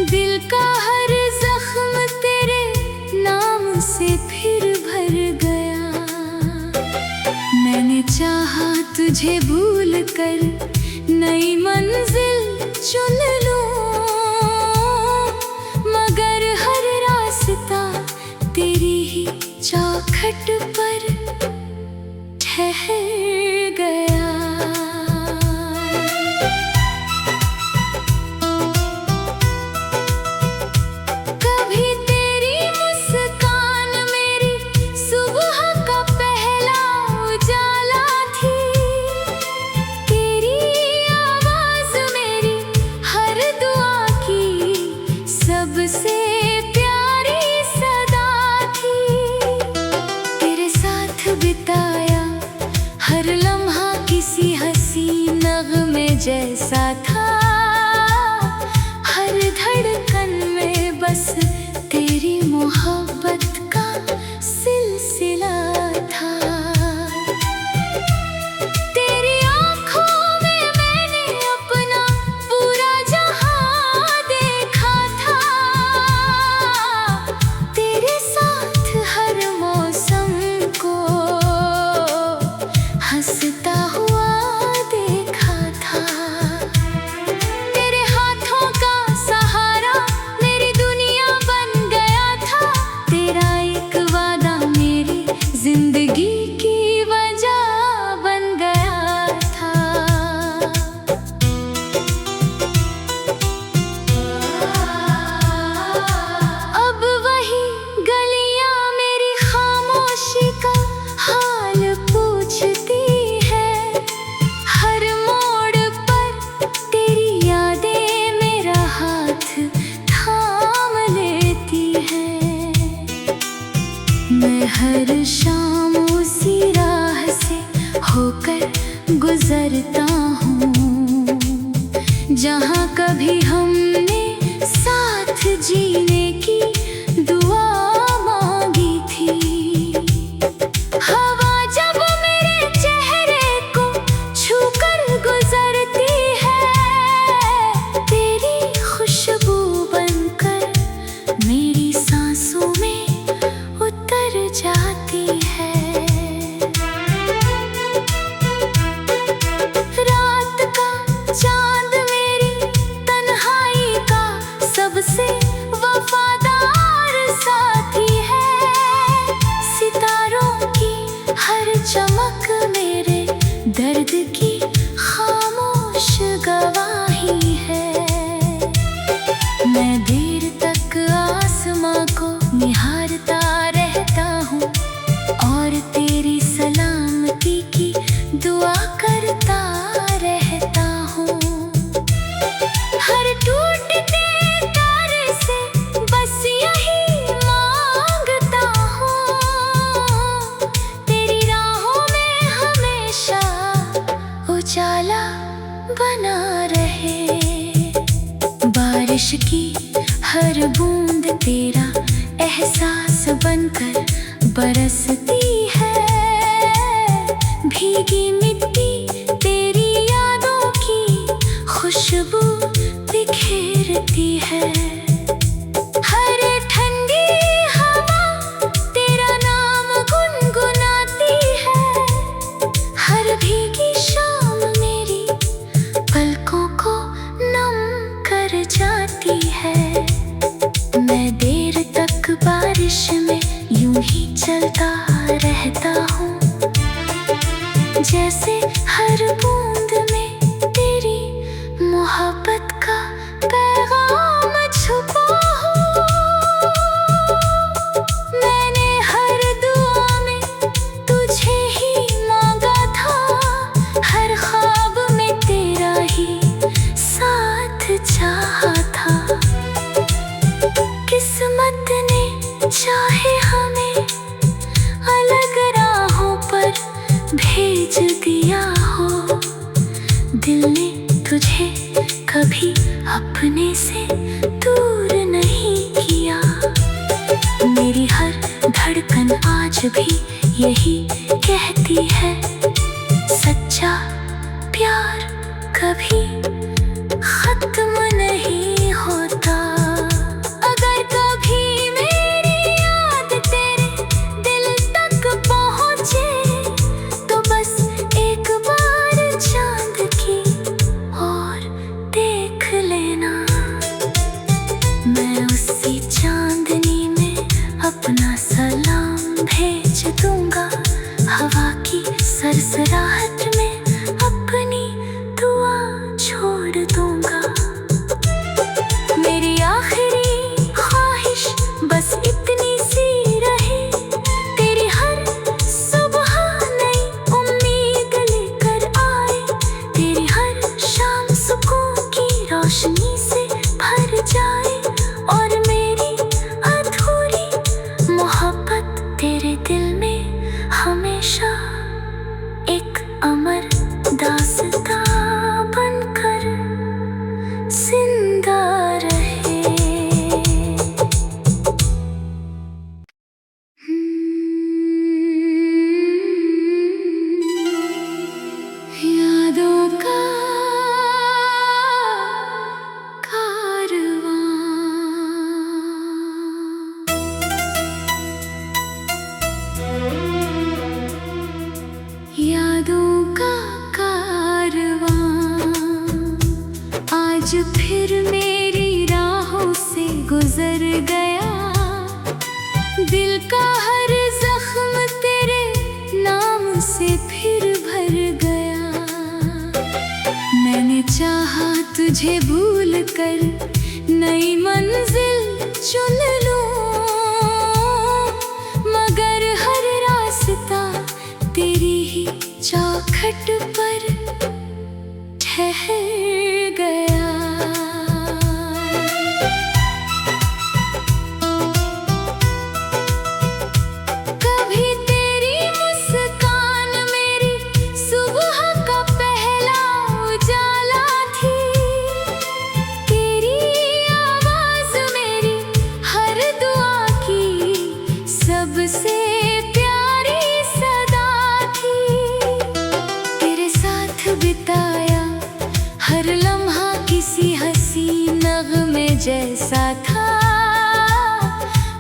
दिल का हर जख्म तेरे नाम से फिर भर गया। मैंने चाहा तुझे भूल कर नई मंजिल चुन लूं, मगर हर रास्ता तेरी ही चौखट पर ठहर गया। कभी तेरी मुस्कान मेरी सुबह का पहला उजाला थी, तेरी आवाज मेरी हर दुआ की सबसे प्यारी सदा थी। तेरे साथ बिताया हर लम्हा किसी हंसी नग़्मे जैसा था, हर धड़कन में बस तेरी मोहब्बत का सिलसिला था। तेरी आँखों में मैंने अपना पूरा जहां देखा था, तेरे साथ हर मौसम को हंसता हुआ देखा था। तेरे हाथों का सहारा मेरी दुनिया बन गया था, तेरा एक वादा मेरी जिंदगी की वजह बन गया था। अब वही गलियां मेरी खामोशी का हाल पूछती है, हर मोड़ पर तेरी यादें मेरा हाथ थाम लेती है। मैं हर शाम उसी राह से होकर गुजरता हूँ, जहाँ कभी हमने साथ जीने की दुआ मांगी थी। हवा जब मेरे चेहरे को छूकर गुजरती है, तेरी खुशबू बनकर मेरी सांसों में उतर जाती है। रात का चांद मेरी तन्हाई का सबसे वफादार साथी है, सितारों की हर चमक मेरे दर्द की खामोश गवाही है। मैं देर तक आसमां को निहारता रहता हूँ और तेरी सलामती की दुआ करता रहता हूँ। हर टूटते तारे से बस यही मांगता हूँ, तेरी राहों में हमेशा उजाला बना रहे। बारिश की हर बूंद तेरा एहसास बनकर बरसती है, भीगी मिट्टी तेरी यादों की खुशबू बिखेरती है। हर ठंडी हवा तेरा नाम गुनगुनाती है, हर भीगी शाम मेरी पलकों को नम कर जाती है। मैं देर तक बारिश में यूं ही चलता रहता हूँ, जैसे हर बूंद में तेरी मोहब्बत का पैगाम छुपा हो। मैंने हर दुआ में तुझे ही मांगा था, हर ख्वाब में तेरा ही साथ चाहा था। किस्मत ने चाहे हमें अलग राहों पर भेज दिया हो, दिल ने तुझे कभी अपने से दूर नहीं किया। मेरी हर धड़कन आज भी यही कहती है, सच्चा प्यार कभी खत्म नहीं होता। गुजर गया। दिल का हर जख्म तेरे नाम से फिर भर गया। मैंने चाहा तुझे भूल कर नई मंजिल चुन लूं, मगर हर रास्ता तेरी ही चौखट पर ठहर गया। कभी तेरी मुस्कान मेरी सुबह का पहला उजाला थी। तेरी आवाज मेरी हर दुआ की सबसे प्यारी सदा थी। तेरे साथ बिताया हर लम्हा किसी हंसी नगमे जैसा था।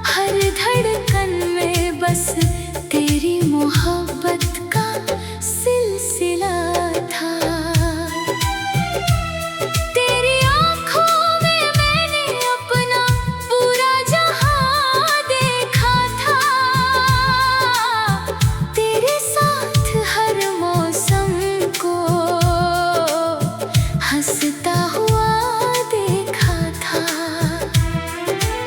हर धड़कन में बस तेरी मोहब्बत का सिलसिला था। तेरी आँखों में मैंने अपना पूरा जहां देखा था। तेरे साथ हर मौसम को हंसता हुआ देखा था।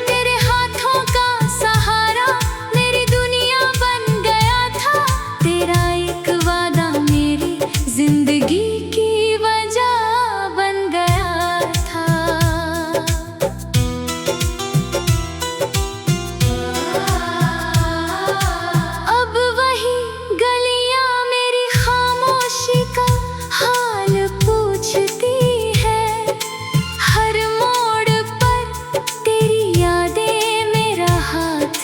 तेरे हाथों का सहारा मेरी दुनिया बन गया था। तेरा एक वादा मेरी जिंदगी की वजह बन गया था। अब वही गलियां मेरी खामोशी का हाल पूछती है। हर मोड़ पर तेरी यादें मेरा हाथ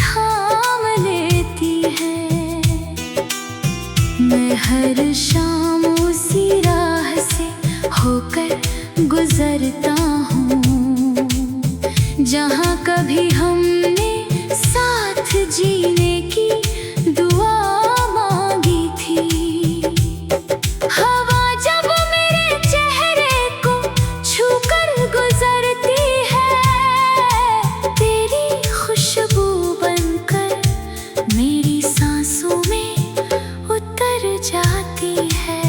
थाम लेती है। मैं हर शाम उसी राह से होकर गुजरता हूँ जहाँ कभी हमने साथ जीने की दुआ मांगी थी। हवा जब मेरे चेहरे को छूकर गुजरती है, तेरी खुशबू बनकर मेरी सांसों में उतर जाती है।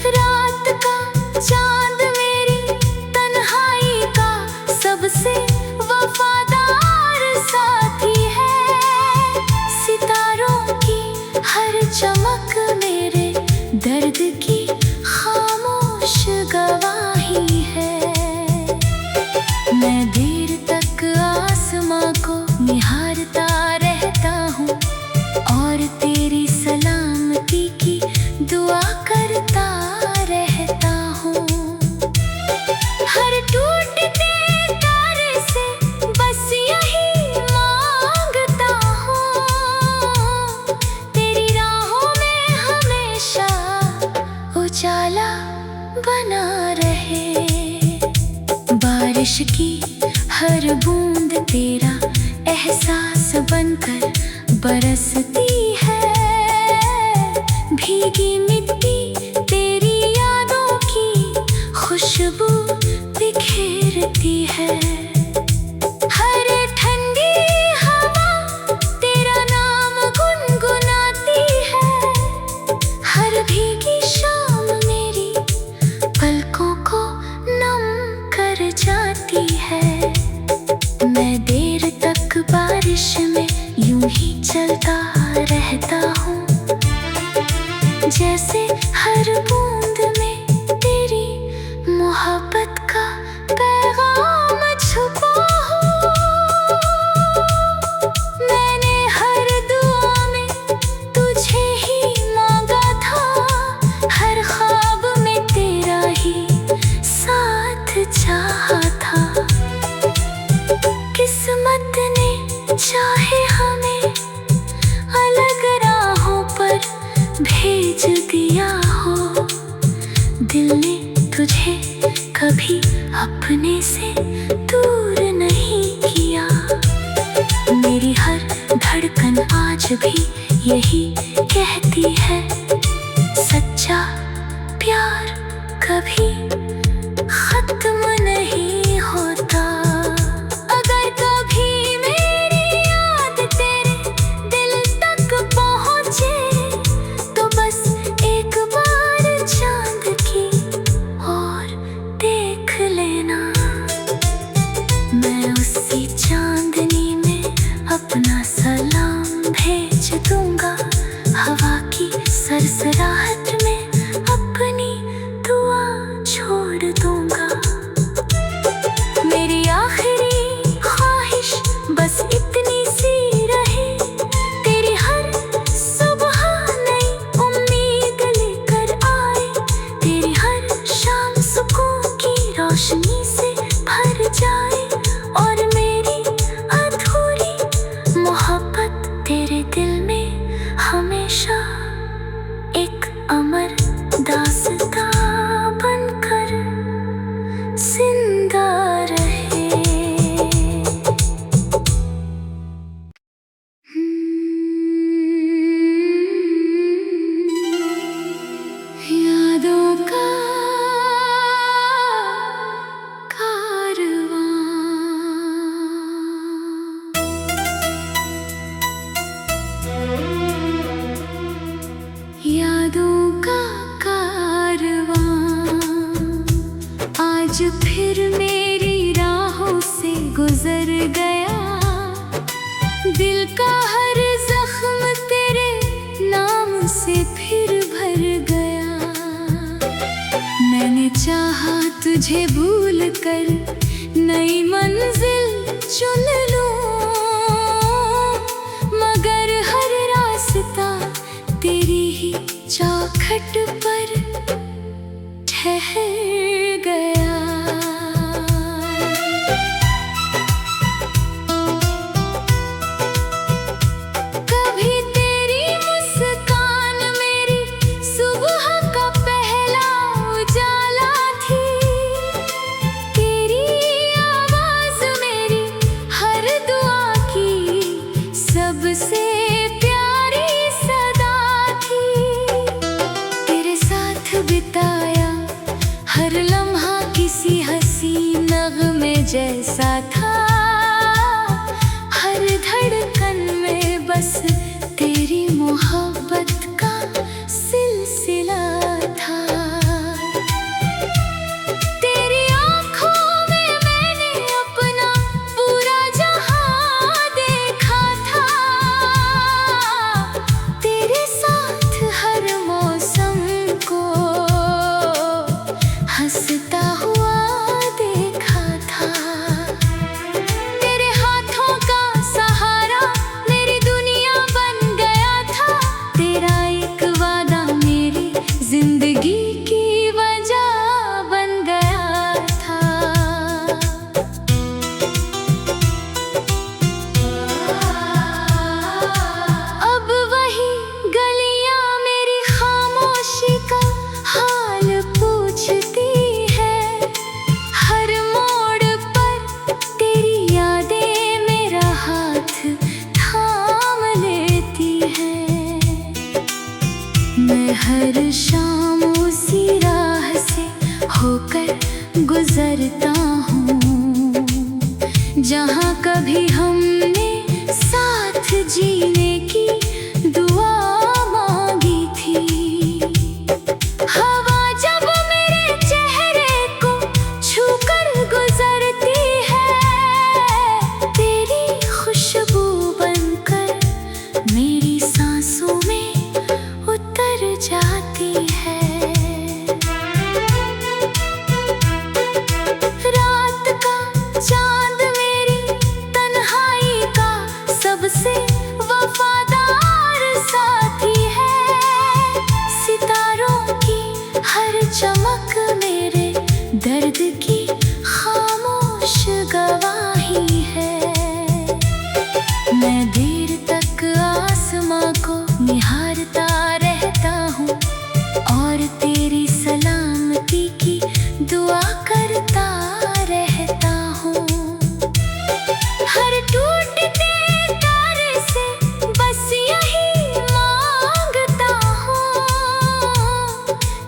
रात का चांद मेरी तन्हाई का सबसे वफादार साथी है। सितारों की हर चमक मेरे दर्द की खामोश गवाही है। मैं देर तक आसमां को निहारता रहता हूँ और तेरी सलामती की दुआ करता रहता हूँ। हर टूटते तारे से बस यही मांगता हूँ, तेरी राहों में हमेशा उजाला बना रहे। बारिश की हर बूंद तेरा एहसास बनकर बरसती है। भीगी मिट्टी तेरी यादों की खुशबू बिखेरती है। हर ठंडी हवा तेरा नाम गुनगुनाती है। हर भीगी शाम मेरी पलकों को नम कर जाती है। मैं देर तक बारिश में यूं ही चलता रहता हूँ, जैसे हर बूंद में तेरी मोहब्बत का पैगाम छुपा हो। मैंने हर दुआ में तुझे ही मांगा था। हर ख्वाब में तेरा ही साथ चाहा था। किस्मत ने चाहे हमें अलग राहों पर भेज दिया हो। दिल ने तुझे कभी अपने से दूर नहीं किया। मेरी हर धड़कन आज भी यही कहती है, सच्चा प्यार कभी रोशनी से भर जाए और मेरी अधूरी मोहब्बत तेरे दिल में हमेशा एक अमर दास्तां बनकर जिंदा रहे। यादों का कारवां, यादों का कारवां आज फिर मेरी राहों से गुजर गया। दिल का हर जख्म तेरे नाम से फिर भर गया। मैंने चाहा तुझे भूल कर नई मंजिल चुन लूं, मगर हर रास्ता तेरी ही चौखट पर ठहर गया। कभी तेरी मुस्कान मेरी सुबह का पहला उजाला थी, तेरी आवाज मेरी हर दुआ की सबसे प्यारी सदा थी। तेरे साथ बिताया हर लम्हा किसी हंसी नगमे जैसा था। हर धड़कन में बस तेरी मोहब्बत का सिलसिला था। तेरी आँखों में मैंने अपना पूरा जहां देखा था। तेरे साथ हर मौसम को हंसता हुआ देखा था। तेरे हाथों का सहारा मेरी दुनिया बन गया था। तेरा एक वादा मेरी जिंदगी की वजह बन गया था। अब वही गलियां मेरी खामोशी का हाल पूछती है। हर मोड़ पर तेरी यादें मेरा हाथ थाम लेती है। मैं हर शाम उसी राह से होकर गुजरता हूँ जहाँ कभी हमने साथ जीने की दुआ मांगी थी। हवा जब मेरे चेहरे को छूकर गुजरती है, तेरी खुशबू बनकर मेरी सांसों में उतर जाती है। रात का चांद मेरी तन्हाई का सबसे वफादार साथी है। सितारों की हर चमक मेरे दर्द की खामोश गवाही है। मैं देर तक आसमां को निहारता रहता हूँ और तेरी सलामती की दुआ करता रहता हूँ। हर टूटते तारे से बस यही मांगता हूँ,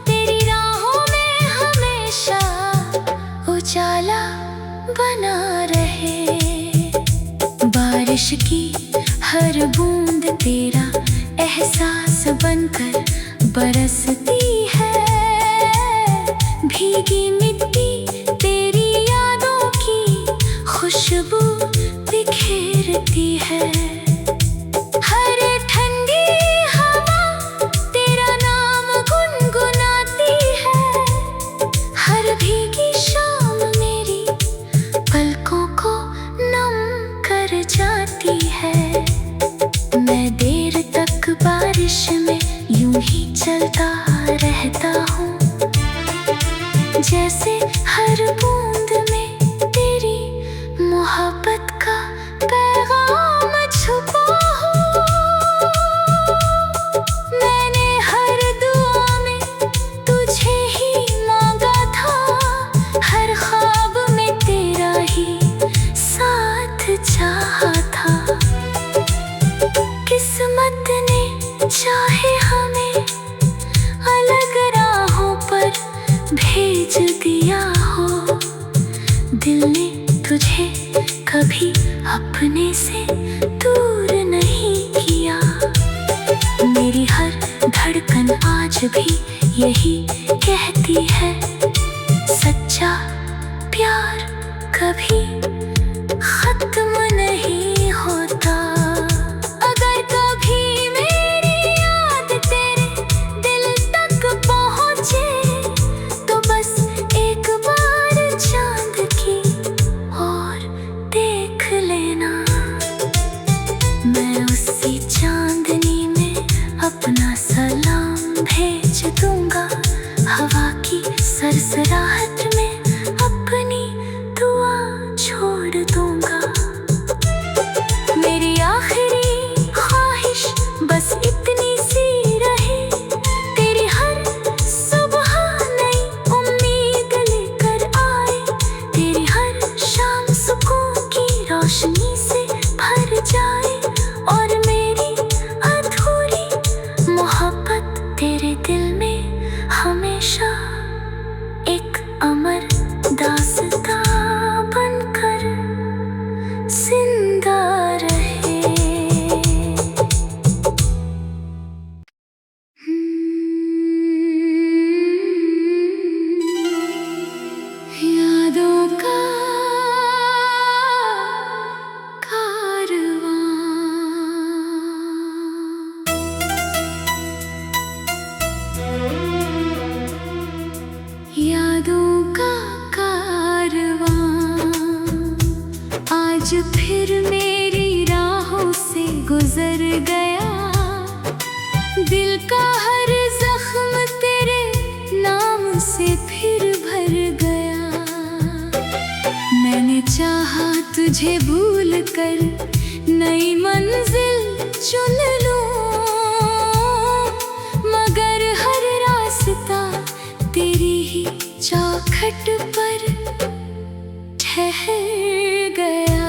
तेरी राहों में हमेशा उजाला बना रहे। बारिश की हर बूंद तेरा एहसास बनकर बरसती है। भीगी मिट्टी तेरी यादों की खुशबू बिखेरती है। हर ठंडी हवा तेरा नाम गुनगुनाती है। हर भीगी शाम मेरी पलकों को नम कर जाती है। मैं देर तक बारिश में यूं ही चलता रहता हूँ, जैसे हर बूंद में तेरी मोहब्बत का पैगाम छुपा हो। मैंने हर दुआ में तुझे ही मांगा था, हर ख्वाब में तेरा ही साथ चाहा था। किस्मत ने चाहे हमें अलग राहों पर भेज दिया हो, दिल ने तुझे कभी अपने से दूर नहीं किया। मेरी हर धड़कन आज भी यही कहती है, सच्चा प्यार कभी खत्म नहीं होता। अगर कभी मेरी याद तेरे दिल तक पहुँचे, तो बस एक बार चांद की ओर देख लेना। मैं उसी चांदनी में अपना सलाम भेज दूंगा, हवा की सरसराहट में अपनी दुआ छोड़ दूंगा। मेरी आखिरी ख्वाहिश बस इतनी सी रहे, तेरी हर सुबह नई उम्मीद लेकर आए, तेरी हर शाम सुकून की रोशनी से भर जाए, और मेरी अधूरी मोहब्बत तेरे दिल में हमेशा एक अमर दास्तां बनकर जिंदा रहे। यादों का कारवां, यादों का कारवां आज फिर मेरी राहों से गुजर गया। दिल का हर जख्म तेरे नाम से फिर भर गया। मैंने चाहा तुझे भूल कर नई मंजिल चुन लूं, मगर हर रास्ता तेरी ही चौखट पर ठहर गया।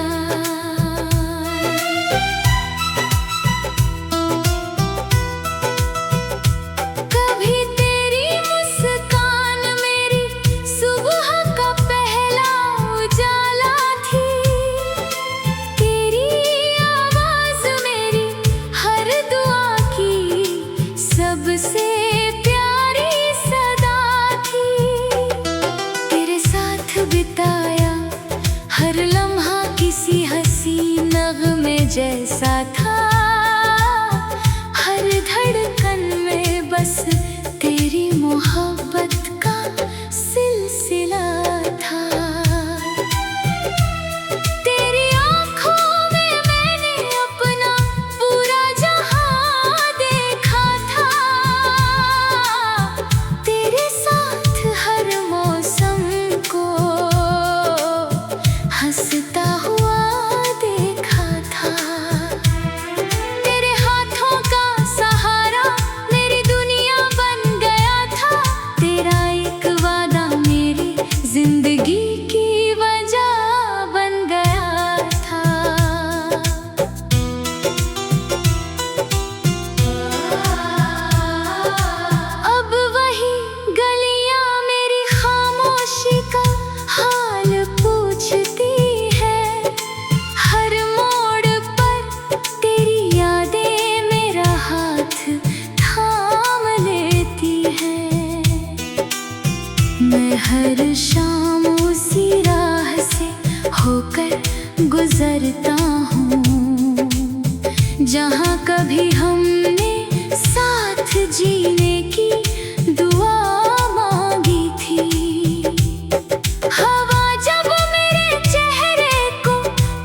कभी तेरी मुस्कान मेरी सुबह का पहला उजाला थी, तेरी आवाज मेरी हर दुआ की सबसे प्यारी सदा थी। तेरे साथ बिताया हर लम्हा किसी हंसी नगमे जैसा था, हर धड़कन में बस तेरी मोहब्बत का सिलसिला था। तेरी आँखों में मैंने अपना पूरा जहां देखा था, तेरे साथ हर मौसम को हंसता हुआ देखा था। तेरे हाथों का सहारा मेरी दुनिया बन गया था, तेरा एक वादा मेरी जिंदगी की वजह बन गया था। अब वही गलियां मेरी खामोशी का हाल पूछती है, हर मोड़ पर तेरी यादें मेरा हाथ थाम लेती है। मैं हर शाम उसी राह से होकर गुजरता हूँ, जहाँ कभी हमने साथ जीने की दुआ मांगी थी। हवा जब मेरे चेहरे को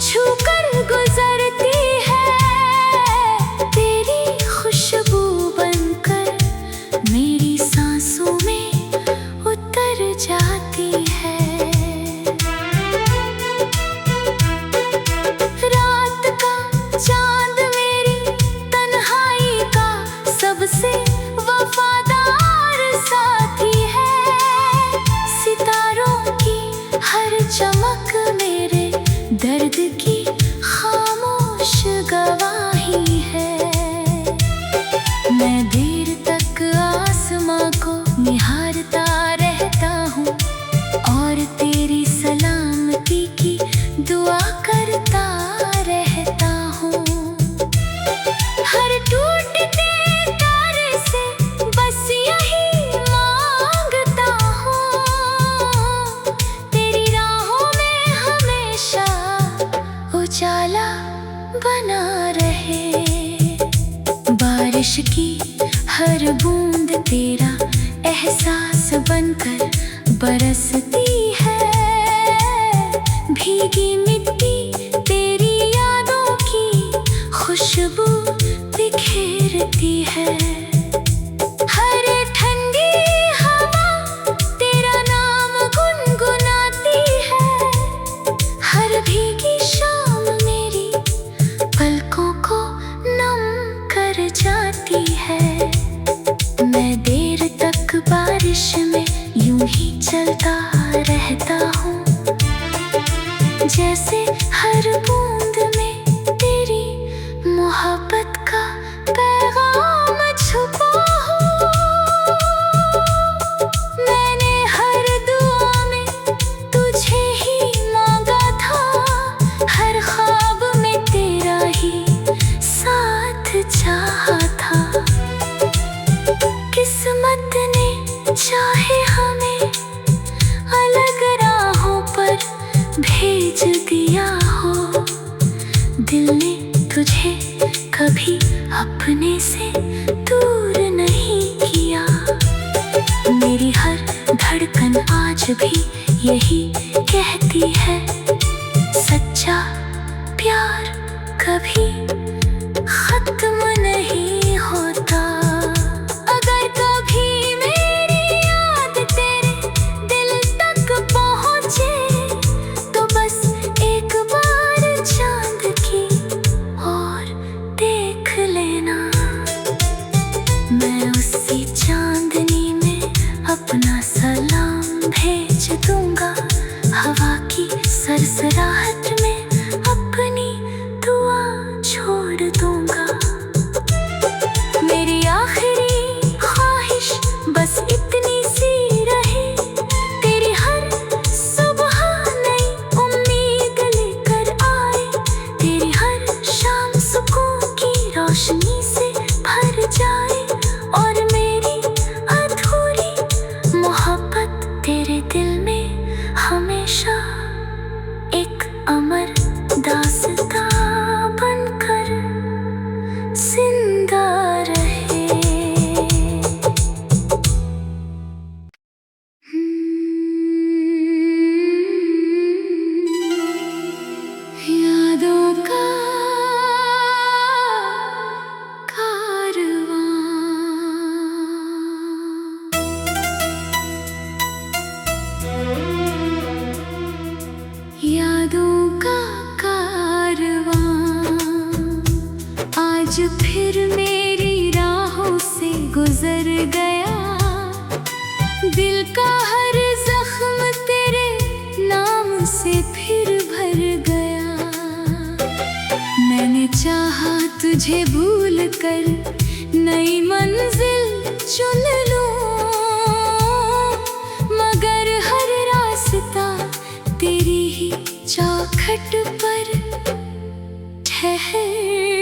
छूकर गुजरती है, तेरी खुशबू बनकर मेरी सांसों में उतर जाती है। हर चमक मेरे दर्द की खामोश गवाही है। मैं देर तक आसमां को निहारता रहता हूँ और तेरी सलामती की दुआ करता रहता हूँ। हर टूटते तारे से बस यही मांगता हूँ, तेरी राहों में हमेशा उजाला बना रहे। बारिश की हर बूंद तेरा एहसास बनकर बरसती है। भीगी मिट्टी तेरी यादों की खुशबू बिखेरती है। हर ठंडी हवा तेरा नाम गुनगुनाती है। हर भीगी शाम मेरी पलकों को नम कर जाती है। मैं देर तक बारिश में यूं ही चलता रहता हूँ, जैसे हर बूंद में तेरी मोहब्बत का पैगाम छुपा हो। मैंने हर दुआ में तुझे ही मांगा था, हर ख्वाब में तेरा ही साथ चाहा था। किस्मत ने चाहे हमें अलग राहों पर भेज दिया हो, दिल ने तुझे कभी अपने से दूर नहीं किया। मेरी हर धड़कन आज भी यही कहती है, सच्चा प्यार कभी खत्म नहीं होता। अगर कभी मेरी याद तेरे दिल तक पहुँचे तो बस एक बार चांद की ओर देख लेना। मैं उसी चांदनी में अपना सलाम भेज दूंगा, हवा की सरसराहट में अपनी दुआ छोड़ दूंगा। मेरी आखिरी ख्वाहिश बस इतनी सी रहे, तेरी हर सुबह नई उम्मीद लेकर आए, तेरी हर शाम सुकून की रोशनी से भर जाए और मेरी अधूरी मोहब्बत तेरे दिल में हमेशा एक अमर दास्तां बनकर जिंदा रहे। यादों का कारवां, यादों का कारवां आज फिर मेरी राहों से गुजर गया। दिल का हर जख्म तेरे नाम से फिर भर गया। मैंने चाहा तुझे भूल कर नई मंजिल चुन लूं, मगर हर रास्ता तेरी ही चौखट पर ठहर